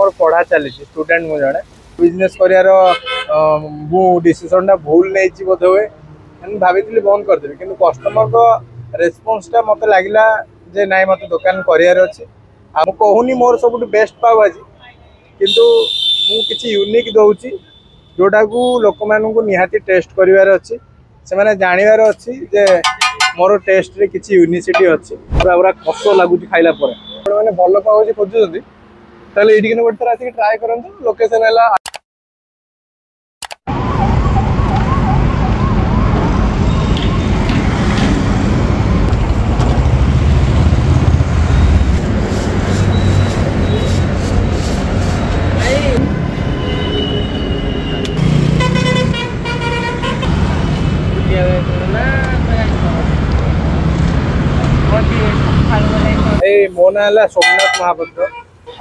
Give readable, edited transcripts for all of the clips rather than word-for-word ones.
मोर पढ़ा चली स्टूडेंट मु जड़े बिजनेस कर डिसीजन भूल नहीं बोध हुए भाभी बंद करदेवी कि कस्टमर को रेस्पॉन्सटा मत लगला जे नाई मत दुकान करार अच्छे कहूनी मोर सब बेस्ट पाव आज किंतु मुझे यूनिक दूसरी जोटा को लोक मान निहाती टेस्ट करार अच्छी से जानवर अच्छी जे मोर टेस्ट रे किसी यूनिसिटी अच्छी पूरा पूरा कष्ट लगुच खाइला मैंने भल पाव खोजुंट ताले ये गोटे थर आसिक ट्राए करूँ लोकेशन है मो ना है सोमनाथ महापात्र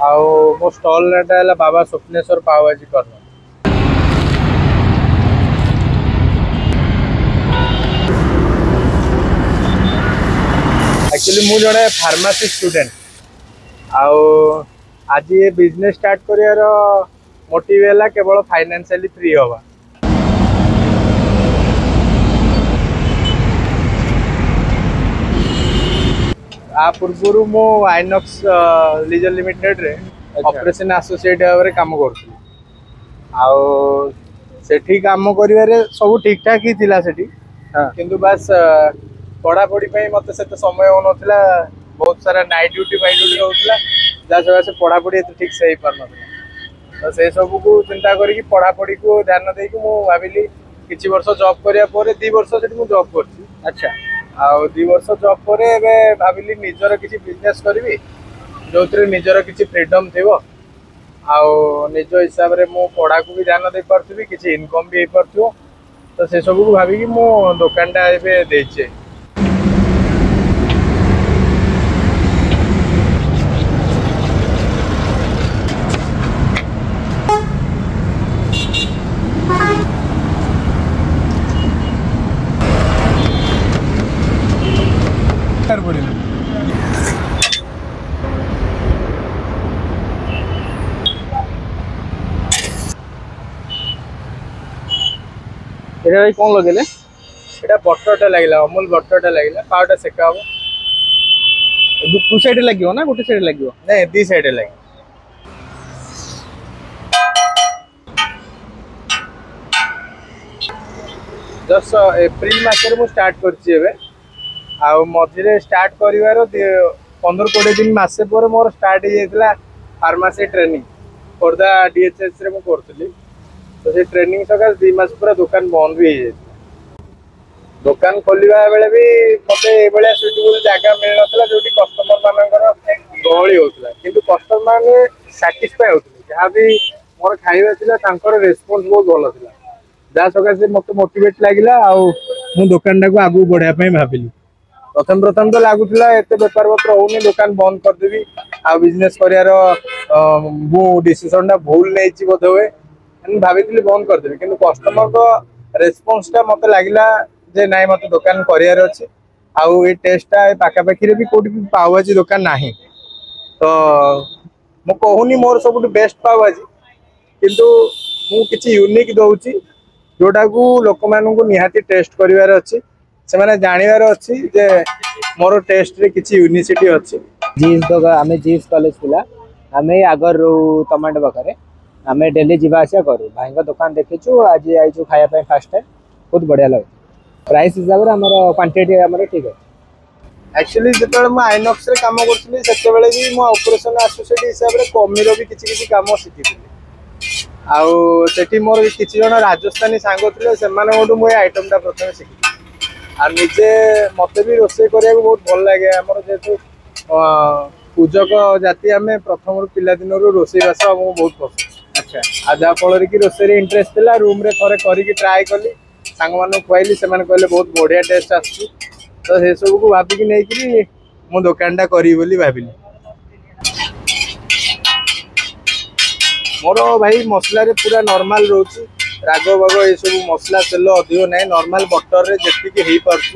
आउ मो स्टॉल नाटा है बाबा स्वप्नेश्वर पावभाजी कर्म एक्चुअली मु जड़े फार्मासी स्टूडेंट आज ये बिजनेस स्टार्ट कर मोटिव है केवल फाइनेंशियली फ्री हवा आ पूर्व मो आइनॉक्स लीजर लिमिटेड रे ऑपरेशन एसोसिएट भाव में काम करूँ सेठी काम करिवारे सब ठीक ठाक ही थिला सेठी किंतु बस पढ़ापढ़ी मत से समय हो ना बहुत सारा नाइट ड्यूटी फाइट ड्यूटी रोला जहाँ सका से पढ़ापढ़ी एत ठीक से पार ना तो से सब को चिंता करी पढ़ापढ़ी को ध्यान देकी मुझे भाविली किसी वर्ष जॉब कराया 2 वर्ष से जॉब कर अच्छा आउ 2 वर्ष जॉब पर भाविली निजर किसी बिजनेस करी जो निजर किसी फ्रीडम थी आउ निज हिसाब से मो पढ़ा को भी ध्यान दे पार्थी किसी इनकम भी हो पार तो से सब को भाविकी मो दुकानटा ए देचे भाई कौन लगे ये बटरटा लगे अमूल बटरटा लगे पावटा सेका हम टू साइड लगे ना गोटे साइड लगे नहीं 2 साइड लगे जस्ट एप्रिल मसरे मुझे स्टार्ट कर मझे स्टार्ट कर 15-20 दिन मसे पर मोर स्टार्ट हो फार्मासी ट्रेनिंग खोर्धा डीएचएस रे मु करूली तो से ट्रेनिंग सकाश 2 मास पूरा दुकान बंद भी हो दुकान खोलवा बेले भी मत ये सुइटेबल जगह मिल ना जो कस्टमर मानकर गहली होता कि कस्टमर मैंने साटिस्फाई होते जहाँ भी मोर खाଇବା रेस्पॉन्स बहुत भल था जहाँ सकाशे मत मोटिवेट लगे मु दुकान टाक आगू बढ़ाई भाविली प्रथम तो लगुला एत बेपार पत्र होनी दुकान बंद करदेवी आ बिजनेस करार डिसीजन भूल नहीं बोध हुए भाभी बंद करदेवी कि कस्टमर को रेस्पॉन्सटा मत लगला जे नाई मत दुकान करार अच्छे आउ ये टेस्टा पाखापाखि भी कौट पावभाजी दुकान ना तो मु कहूनी मोर सब बेस्ट पावभाजी किंतु मुझे यूनिक दूसरी जोटा को लोक मान निहाती टेस्ट करार अच्छी से जानवर अच्छी जे मोर टेस्ट रे किसी यूनिसिटी अच्छी जीन्स आम जीन्स कॉलेज पिला आम आगर टमाटो पाखे आम डेली जावा आसा करूँ भाई दुकान देखीचु आज आई खायापी फास्ट टाइम बहुत बढ़िया लगे प्राइस हिसाब से क्वांटिटी ठीक है एक्चुअली जो आइनॉक्स रे काम करी भी मो ऑपरेशन एसोसिएट हिसाब से कमीर भी किसी काम शिखी आठी मोर किसी जन राजस्थानी सांग थे से मुझे आइटमटा प्रथम शिखी आ निजे मत भी रोसे करा बहुत भल लगे आमर जेहतु पूजक जाति आम प्रथम पिला दिन रोसईबास आमको बहुत पसंद अच्छा आ जहाँ फल कि रोसे इंटरेस्ट था रूम रे थे करके ट्राए कली सांग मान खुआली से कहले बहुत बढ़िया टेस्ट आसू तो से सब को भाविकी नहीं मो दुकानटा करी भाविली मोर भाई मसला रे पूरा नॉर्मल रोची राग बाग ये सब मसला तेल अधिक ना नॉर्मल बटर रे जी हो पार्छ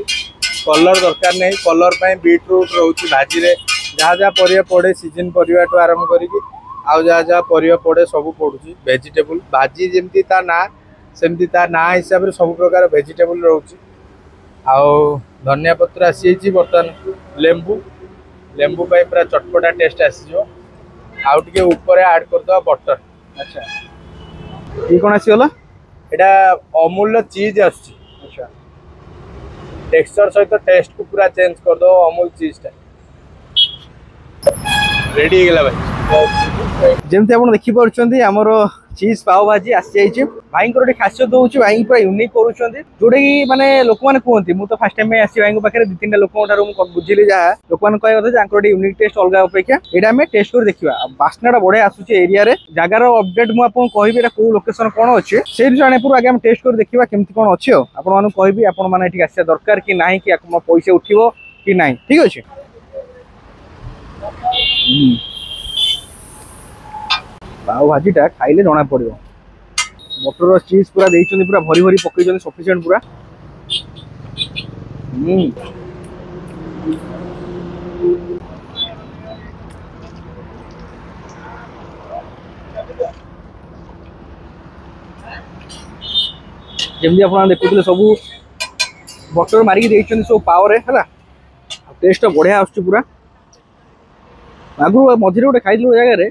कलर दरकार नहीं कलर बीटरूट रोचे भाजी रे जहाँ जहाँ परिया पड़े सीजन परिवा आरंभ करी आउ जहाँ जहाँ परिया पड़े सब पड़ुची वेजिटेबल भाजी जमती ता ना सेमती ता ना हिसाब से सब प्रकार वेजिटेबल रोचे आउ धनिया पत्र आसी बर्तमान लेंबू लेंबू पाई पूरा चटपटा टेस्ट आसीजो आउ टिके ऊपर ऐड करदवा बटर। अच्छा ये कौन आसीगला एटा अमूल चीज आछी अच्छा टेक्सचर सहित टेस्ट को पूरा चेंज कर दो अमूल चीज टा रेडी गेला भाई जमती आप देखिपुर आमर चीज पाव भाजी आसी जाइए भाई गोटे खासियत हूँ भाई पूरा यूनिक करुँच जोटा कि माने लोक मैंने कहते मुझे फर्स्ट टाइम आसी भाई पाखे दु तीन लोक बुझिली जहाँ लोक मैंने कहवा कथा गोटे यूनिक टेस्ट अलग अपेक्षा यहाँ आम टेस्ट कर देखा बास्नाटा बढ़िया आसूस एरिया जगार अपडेट मुझे कहबी कौ लोकेशन कौन अच्छे से जाने आगे टेस्ट कर देखा केमती कौन अच्छे आपको कहबी आपने आसा दरकार कि ना कि पैसा उठो कि ना ठीक अच्छे पाव भाजीटा खाइले जना पड़ो मटर चीज पूरा देइछन पूरा भरी भरी पकईछन सफिशिएंट पूरा जमी आप देखुते सब बटर मारिक देइछन सब पाव रे हला टेस्ट बढ़िया आछुछ पूरा आगु मझे गोटे खाई जगह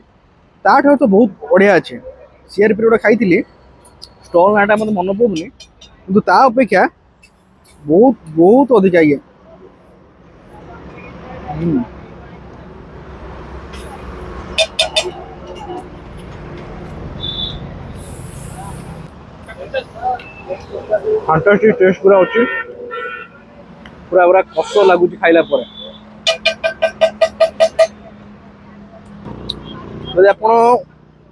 ताठ तो बहुत बढ़िया अच्छे सीआरपी गोटे खाई स्टल नाटा मत मन पड़ूनी कि अपेक्षा बहुत बहुत अधिक ये फैंटास्टिक टेस्ट पूरा अच्छी पूरा पूरा कष लगुच खाइला जब आप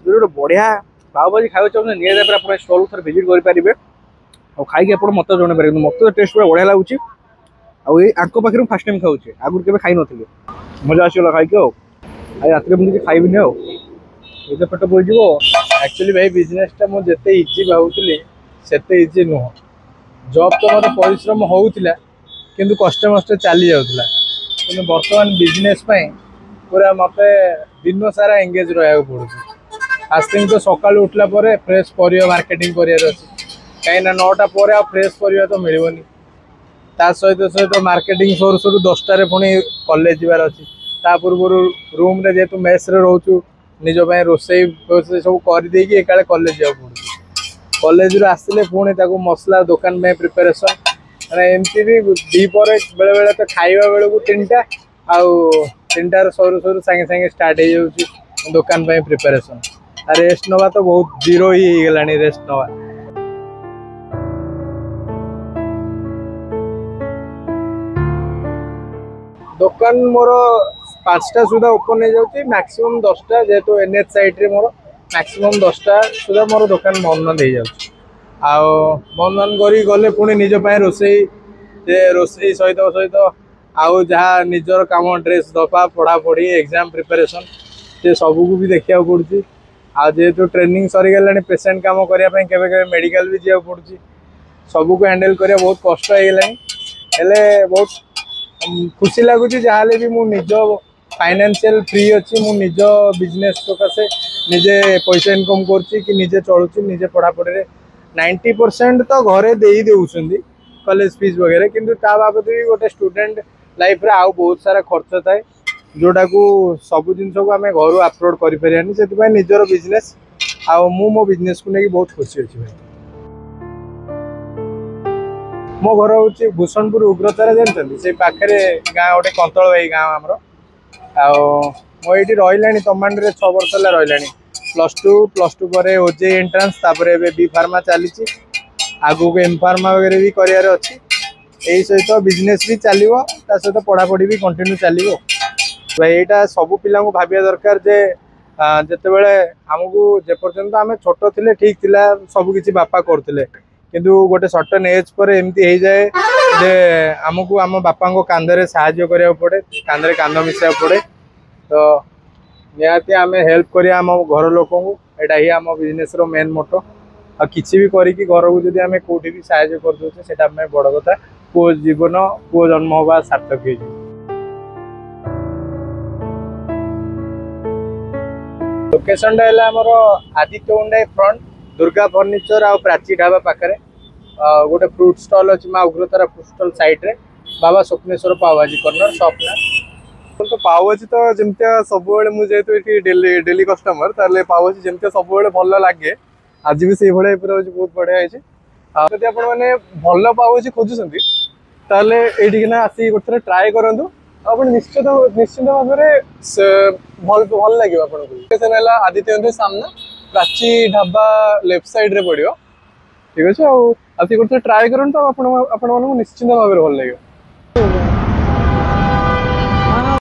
गोटे बढ़िया पाव भाजी खावा चाहते निहत आप स्टल थोड़ा भिजिट करेंगे और खाई मत जन पारे मत टेस्ट पूरा बढ़िया लगुच आंक पाखे फास्ट टाइम खाऊे आगुरी के खाई नी मजा आसगला खाई रात मुझे खाइबिनी आते पेट बोल एक्चुअली भाई बिजनेस टा मुझे इजी भावुली से इजी नुह जॉब तो मतलब परिश्रम होउतिला किंतु कष्ट मष्ट चली जाउतिला किंतु वर्तमान बिजनेस पूरा मत दिन सारा एंगेज रहा पड़े फास्ट थिंग तो सकाल उठला फ्रेश परिया मार्केटिंग करार अच्छे कहीं 9टा पर फ्रेश परिया तो मिलनी ता सहित सहित मार्केटिंग सरू सरू 10टार पुणी कॉलेज जीवार अच्छी ता पूर्व रूम रे जेतु मेस रे रोचु निज रोसई सब करदे एका कॉलेज जा पड़े कॉलेज रू आसले पुणी मसला दुकान में प्रिपेरेसन मैंने एमती भी दीपर बेले बेले तो खाइबा बेलू 3टा आउ 3टार सरू सरू सांगे सांगे स्टार्ट हो जाऊँ दुकान प्रिपेरेसन रेस्ट नवा तो बहुत जीरो ही गलानी रेस्ट नवा दुकान मोर 5टा सुधा ओपन हो जाती मैक्सिमम 10टा जेहेतु एनएच साइड रे मोर मैक्सिमम 10टा सुधा मोर दुकान बंद बंद हो जाऊँ आउ बंद बंद करी गले पुणी निज रोसई रोसई सहित सहित आउ जहाँ निजर काम ड्रेस दफा पढ़ा पढ़ी एग्जाम प्रिपेरेसन से सबू भी देखा पड़ुची जेहेतु ट्रेनिंग सरीगला पेसेंट काम करने के मेडिकल भी जावाक पड़ुची सबू को हैंडल करा बहुत कष्ट होगला बहुत खुशी लगुच जहाँ भी मु निज फाइनेंशियल फ्री अच्छी मु निज बिजनेस सकाशे निजे पैसा इनकम कर निजे चलुची निजे पढ़ापढ़ी 90% तो घरे दे देउछंदी कॉलेज फीस वगैरह किंतु ता बाबद भी गोटे स्टूडेंट लाइफ रे आउ बहुत सारा खर्च थाए जोटा को सब जिन को आम घर अपलोड करें से निजर बिजनेस आउ मो बिजनेस को लेकिन बहुत खुशी अच्छी भाई मो घर हूँ भूषणपुर उग्रतारा जानते से पाखे गाँ गोटे कंतल भाई गाँव आमर आईटी रही तमांडे 6 वर्ष है रही +2 पर ओजे एंट्रांस बी फार्मा चली आगू एम फार्मा वगैरह भी करार अच्छी यही सहित बिजनेस भी चलो सहित पढ़ापढ़ी भी कंटिन्यू चलो भाई यहाँ सब पिला भाविया दरकार जे जिते आमको जेपर्यंत आम छोट थे ठीक थिला सबकि बापा करते किंतु गोटे सर्टन एज पर एमती हो जाए जे आमको आम बापा कांधे साहाय्य करा पड़े कांधे कांध मिसा पड़े तो निहाती आम हेल्प करिया आम घर लोक एटा ही आम बिजनेस रो मेन मोटो आ किसी भी करिकी घर को जदि आम कोठी भी साहाय्य कर दोचे सेटा आम बड़ कथा पुओ जीवन पुओ जन्म होगा सार्थक हो। Location Aditya Hyundai front Durga furniture आ प्राची ढाबा पाखे गोटे फ्रूट स्टॉल अच्छी माँ उग्रतारा फ्रूट स्टॉल साइड रे बाबा स्वप्नेश्वर पाव भाजी कॉर्नर शॉप ना तो पाव भाजी तो जमती सब मुझे डेली कस्टमर ताले पाव भाजी जमती सब भल लगे आज भी से पूरा बहुत बढ़िया है आप भल पाव भाजी खोजुंट ताले आसिक गोटे ट्राए करूँ आप निश्चित निश्चित भाव में भल लगे आपको आदित्य सामना प्राची ढाबा लेफ्ट साइड रे पड़ो ठीक अच्छे आसिक गोटे ट्राए करूँ तो आप निश्चित भाव में भल लगे।